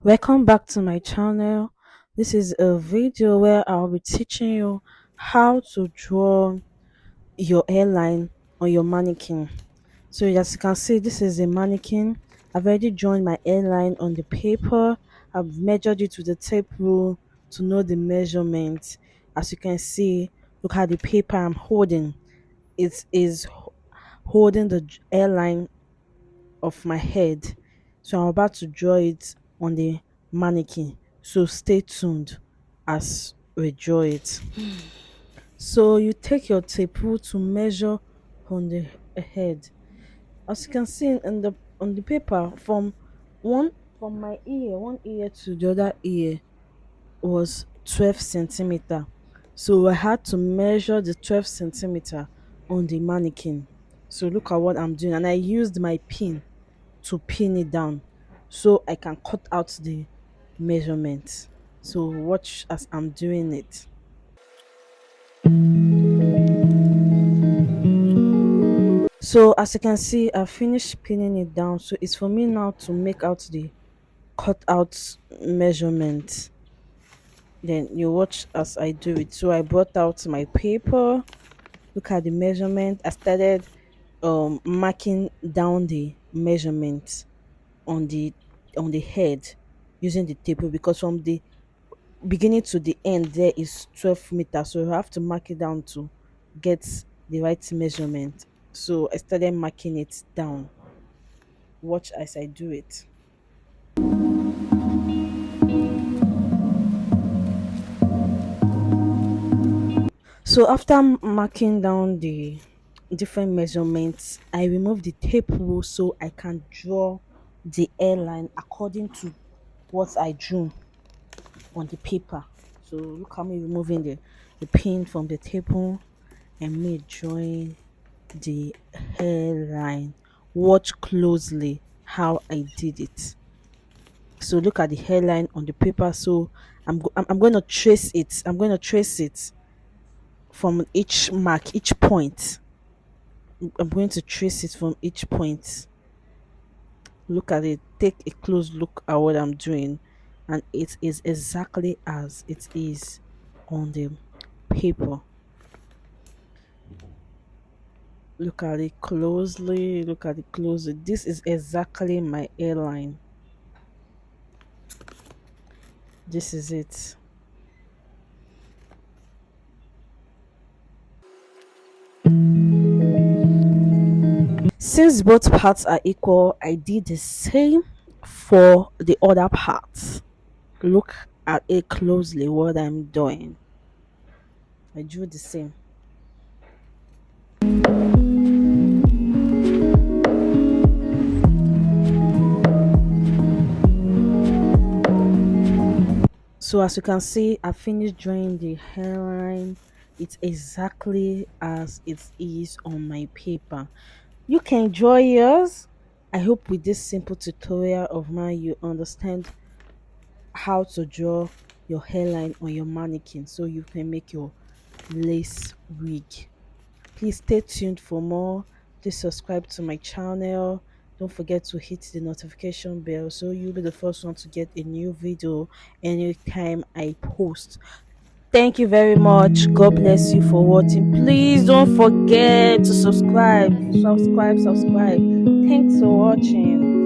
Welcome back to my channel. This is a video where I'll be teaching you how to draw your hairline on your mannequin. So as you can see, this is a mannequin. I've already drawn my hairline on the paper. I've measured it with the tape rule to know the measurement. As you can see, look at the paper I'm holding. It is holding the hairline of my head. So I'm about to draw it on the mannequin. So stay tuned as we draw it. So you take your tape rule to measure on the head. As you can see on the paper, one from my ear, one ear to the other ear was 12 centimeter. So I had to measure the 12 centimeter on the mannequin. So look at what I'm doing, and I used my pin to pin it down so I can cut out the measurements. So watch as I'm doing it. So as you can see, I finished pinning it down. So it's for me now to make out the cut out measurement. Then you watch as I do it. So I brought out my paper, look at the measurement. I started marking down the measurement on the head using the tape rule, because from the beginning to the end there is 12 meters, so you have to mark it down to get the right measurement. So I started marking it down. Watch as I do it. So after marking down the different measurements, I remove the tape rule so I can draw the airline according to what I drew on the paper. So look at me removing the pin from the table and me drawing the hairline. Watch closely how I did it. So look at the hairline on the paper. So I'm going to trace it. I'm going to trace it from each mark, each point. I'm going to trace it from each point. Look at it. Take a close look at what I'm doing, and it is exactly as it is on the paper. Look at it closely. Look at it closely. This is exactly my hairline. This is it. Since both parts are equal, I did the same for the other parts. Look at it closely what I'm doing. I drew the same. So as you can see, I finished drawing the hairline. It's exactly as it is on my paper. You can draw yours. I hope with this simple tutorial of mine you understand how to draw your hairline on your mannequin so you can make your lace wig. Please stay tuned for more. Please subscribe to my channel. Don't forget to hit the notification bell so you'll be the first one to get a new video anytime I post. Thank you very much. God bless you for watching. Please don't forget to subscribe. Subscribe. Thanks for watching.